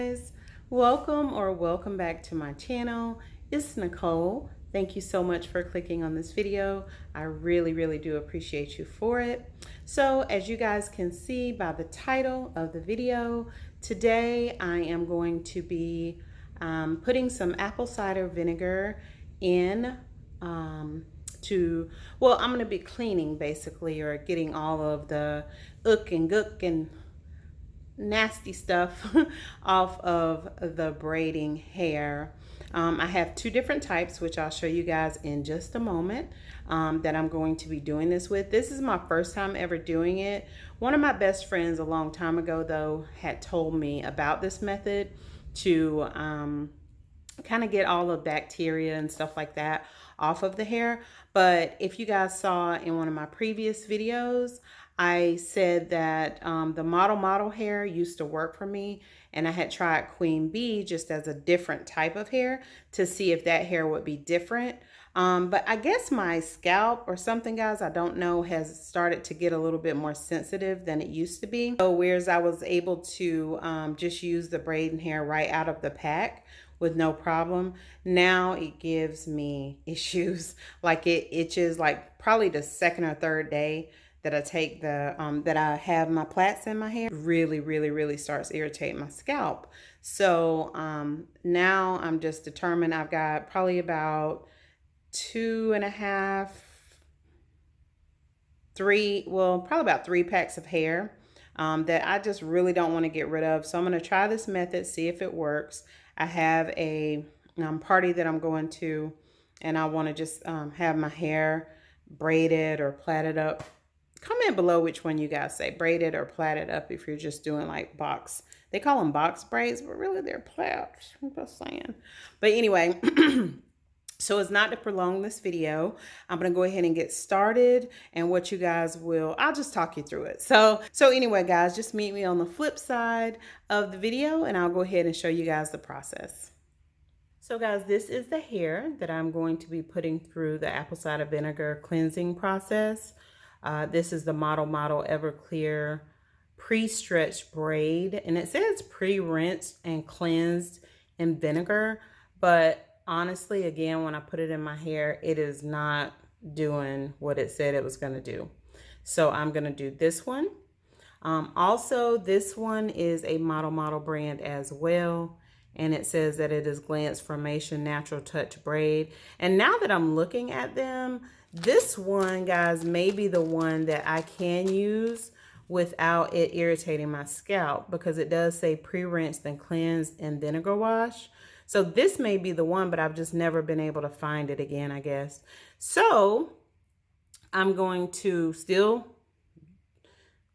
Guys, welcome back to my channel. It's Nicole. Thank you so much for clicking on this video. I really do appreciate you for it. So as you guys can see by the title of the video, today I am going to be putting some apple cider vinegar in I'm going to be cleaning basically, or getting all of the ook and gook and nasty stuff off of the braiding hair. I have two different types, which I'll show you guys in just a moment, that I'm going to be doing this with. This is my first time ever doing it. One of my best friends a long time ago, though, had told me about this method to kind of get all the bacteria and stuff like that off of the hair. But if you guys saw in one of my previous videos, I said that the model hair used to work for me, and I had tried Queen Bee just as a different type of hair to see if that hair would be different. But I guess my scalp or something, guys, I don't know, has started to get a little bit more sensitive than it used to be. So whereas I was able to just use the braiding hair right out of the pack with no problem, now it gives me issues. Like it itches like probably the second or third day that I take the that I have my plaits in my hair. Really starts irritating my scalp. So now I'm just determined. I've got probably about 2.5, 3, well, probably about 3 packs of hair that I just really don't want to get rid of. So I'm going to try this method, see if it works. I have a party that I'm going to, and I want to just have my hair braided or plaited up. Comment below which one you guys say, braided or plaited up, if you're just doing like box. They call them box braids, but really they're plaits. I'm just saying. But anyway, so as not to prolong this video, I'm going to go ahead and get started, and what you guys will, I'll just talk you through it. So anyway, guys, just meet me on the flip side of the video, and I'll go ahead and show you guys the process. So guys, this is the hair that I'm going to be putting through the apple cider vinegar cleansing process. This is the Model Everclear pre-stretched braid, and it says pre-rinsed and cleansed in vinegar, but honestly, again, when I put it in my hair, it is not doing what it said it was going to do. So I'm going to do this one. Also, this one is a Model brand as well, and it says that it is Glance Formation Natural Touch Braid. And now that I'm looking at them, this one, guys, may be the one that I can use without it irritating my scalp, because it does say pre-rinsed and cleansed in vinegar wash. So this may be the one, but I've just never been able to find it again, I guess. So I'm going to still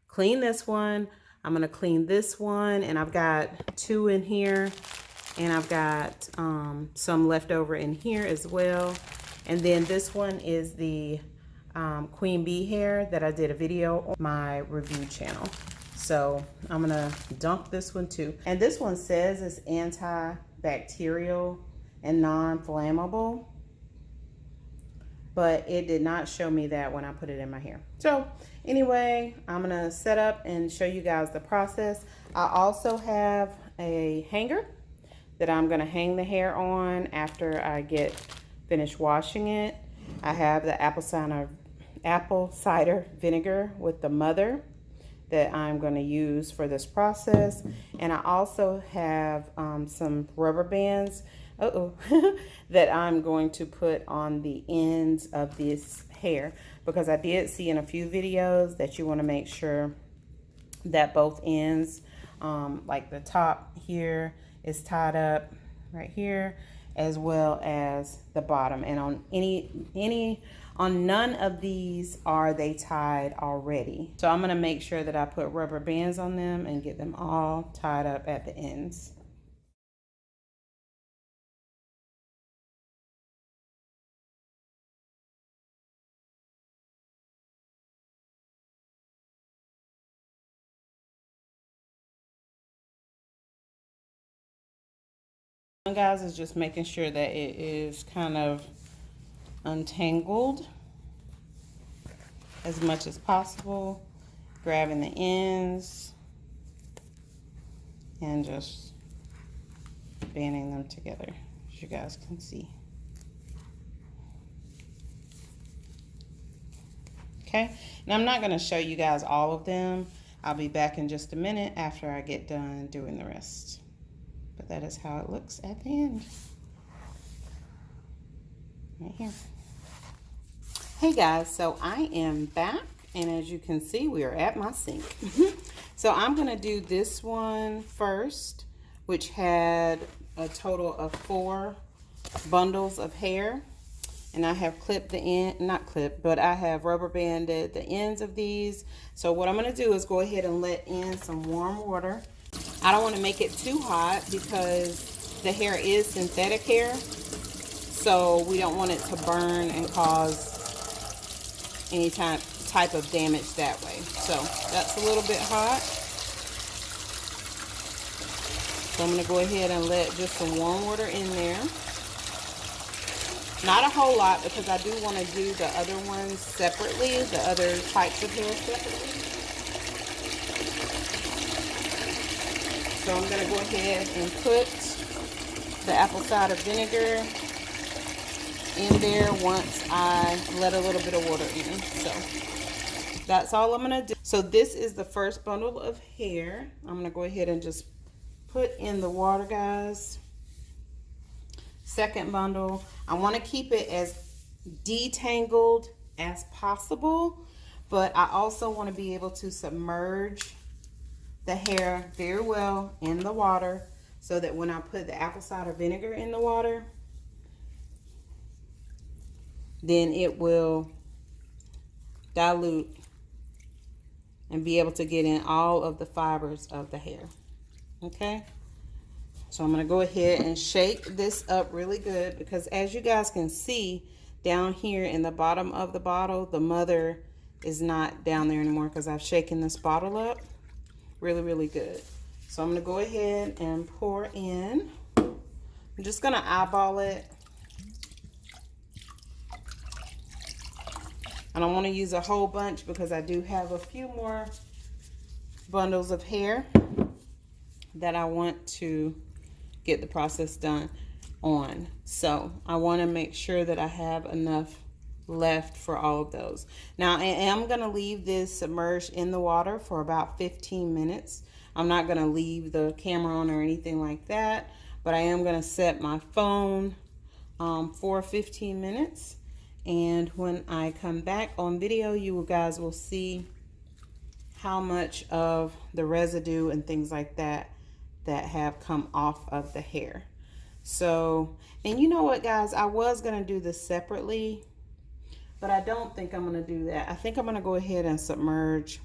clean this one. I'm going to clean this one, and I've got 2 in here, and I've got some left over in here as well. And then this one is the Queen Bee hair that I did a video on my review channel. So I'm gonna dump this one too. And this one says it's antibacterial and non-flammable, but it did not show me that when I put it in my hair. So anyway, I'm gonna set up and show you guys the process. I also have a hanger that I'm gonna hang the hair on after I get finished washing it. I have the apple cider vinegar with the mother that I'm going to use for this process, and I also have some rubber bands that I'm going to put on the ends of this hair, because I did see in a few videos that you want to make sure that both ends, like the top here, is tied up right here, as well as the bottom. And on on none of these are they tied already. So I'm gonna make sure that I put rubber bands on them and get them all tied up at the ends. Guys, is just making sure that it is kind of untangled as much as possible, grabbing the ends and just banding them together, as you guys can see. Okay, now I'm not going to show you guys all of them. I'll be back in just a minute after I get done doing the rest. But that is how it looks at the end. Right here. Hey guys, so I am back, and as you can see, we are at my sink. So I'm going to do this one first, which had a total of 4 bundles of hair. And I have clipped the end, not clipped, but I have rubber banded the ends of these. So what I'm going to do is go ahead and let in some warm water. I don't want to make it too hot because the hair is synthetic hair. So we don't want it to burn and cause any type of damage that way. So that's a little bit hot. So I'm going to go ahead and let just some warm water in there. Not a whole lot because I do want to do the other ones separately, the other types of hair separately. So I'm going to go ahead and put the apple cider vinegar in there once I let a little bit of water in. So that's all I'm going to do. So this is the first bundle of hair. I'm going to go ahead and just put in the water, guys. Second bundle. I want to keep it as detangled as possible, but I also want to be able to submerge the hair very well in the water so that when I put the apple cider vinegar in the water, then it will dilute and be able to get in all of the fibers of the hair. Okay? So I'm going to go ahead and shake this up really good because as you guys can see down here in the bottom of the bottle, the mother is not down there anymore because I've shaken this bottle up really, really good. So I'm going to go ahead and pour in. I'm just going to eyeball it. I don't want to use a whole bunch because I do have a few more bundles of hair that I want to get the process done on. So I want to make sure that I have enough left for all of those. Now I am going to leave this submerged in the water for about 15 minutes. I'm not going to leave the camera on or anything like that, but I am going to set my phone for 15 minutes. And when I come back on video, you guys will see how much of the residue and things like that have come off of the hair. So, and you know what, guys, I was going to do this separately, but I don't think I'm going to do that. I think I'm going to go ahead and submerge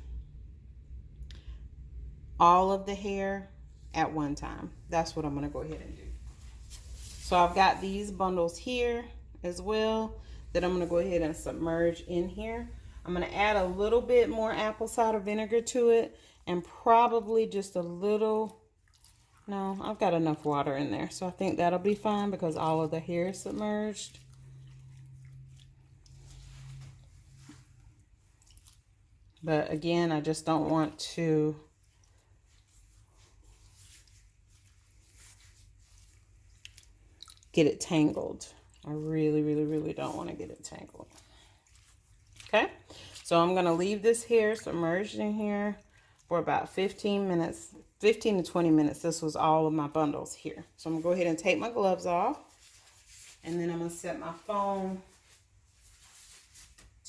all of the hair at one time. That's what I'm going to go ahead and do. So I've got these bundles here as well that I'm going to go ahead and submerge in here. I'm going to add a little bit more apple cider vinegar to it and probably just a little. No, I've got enough water in there, so I think that'll be fine because all of the hair is submerged. But again, I just don't want to get it tangled. I really, really, really don't want to get it tangled. Okay, so I'm going to leave this hair submerged in here for about 15 minutes, 15 to 20 minutes. This was all of my bundles here. So I'm going to go ahead and take my gloves off. And then I'm going to set my phone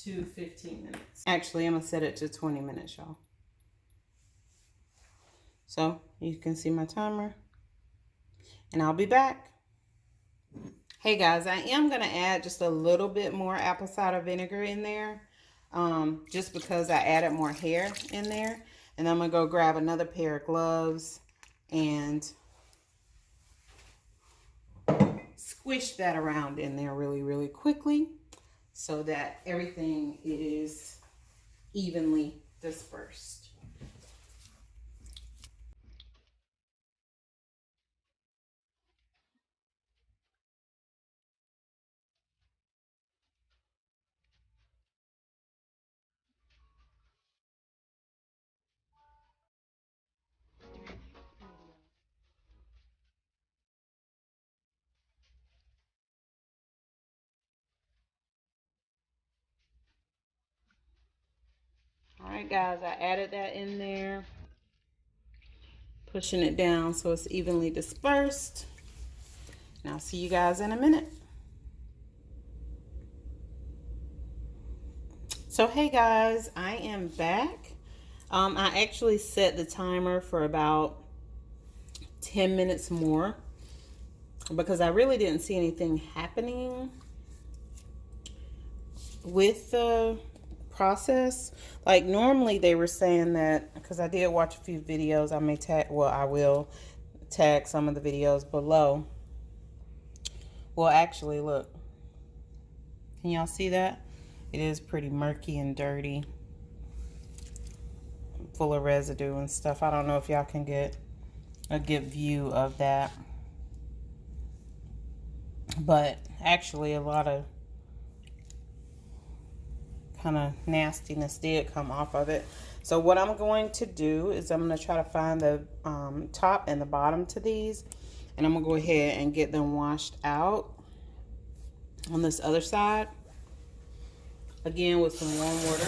to 15 minutes. Actually, I'm going to set it to 20 minutes, y'all. So you can see my timer. And I'll be back. Hey guys, I am going to add just a little bit more apple cider vinegar in there. Just because I added more hair in there. And I'm going to go grab another pair of gloves and squish that around in there really, really quickly so that everything is evenly dispersed. right, guys, I added that in there. Pushing it down so it's evenly dispersed. And I'll see you guys in a minute. So hey guys, I am back. I actually set the timer for about 10 minutes more because I really didn't see anything happening with the process. Like normally they were saying that, because I did watch a few videos, I will tag some of the videos below. Well, actually, look, can y'all see that? It is pretty murky and dirty, full of residue and stuff. I don't know if y'all can get a good view of that, but actually a lot of kind of nastiness did come off of it. So what I'm going to do is I'm going to try to find the top and the bottom to these, and I'm going to go ahead and get them washed out on this other side, again with some warm water.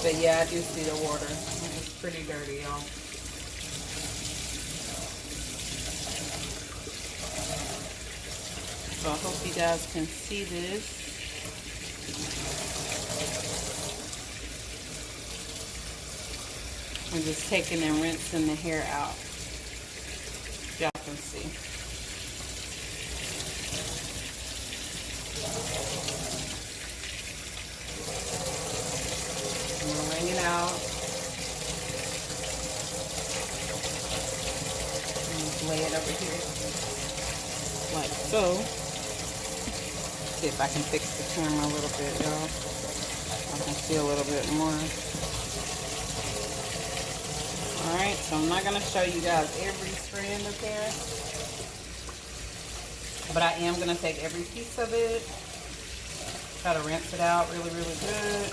But yeah, I do see the water. It's pretty dirty, y'all. So I hope you guys can see this. I'm just taking and rinsing the hair out. Y'all can see. I'm gonna wring it out. And lay it over here like so. See if I can fix the camera a little bit, y'all. I can see a little bit more. Alright, so I'm not going to show you guys every strand of hair, but I am going to take every piece of it, try to rinse it out really, really good,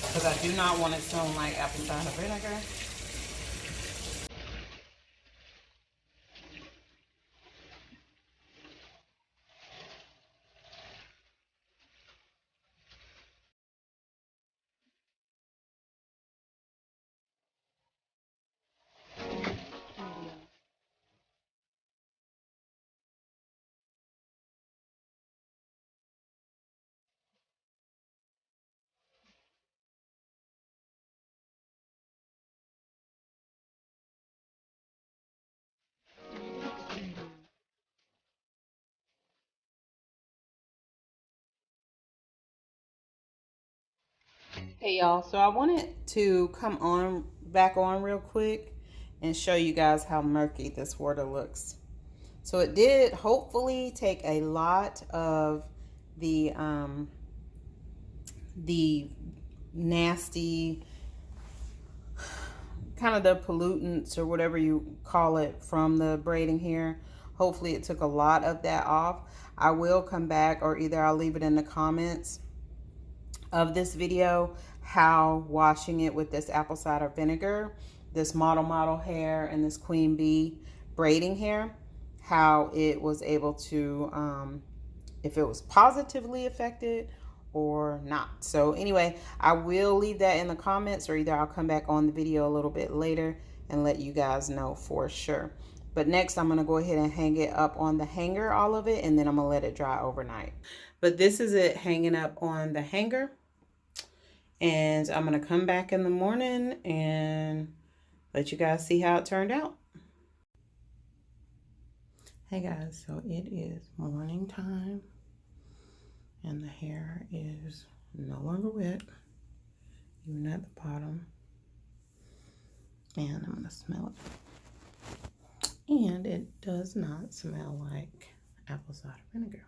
because I do not want it smelling like apple cider vinegar. Hey y'all, so I wanted to come on back on real quick and show you guys how murky this water looks. So it did hopefully take a lot of the nasty, kind of the pollutants or whatever you call it from the braiding hair. Hopefully it took a lot of that off. I will come back, or either I'll leave it in the comments of this video, how washing it with this apple cider vinegar, this model hair, and this queen bee braiding hair, how it was able to, if it was positively affected or not. So anyway, I will leave that in the comments, or either I'll come back on the video a little bit later and let you guys know for sure. But next I'm going to go ahead and hang it up on the hanger, all of it, and then I'm going to let it dry overnight. But this is it hanging up on the hanger. And I'm going to come back in the morning and let you guys see how it turned out. Hey guys, so it is morning time and the hair is no longer wet, even at the bottom. And I'm going to smell it. And it does not smell like apple cider vinegar.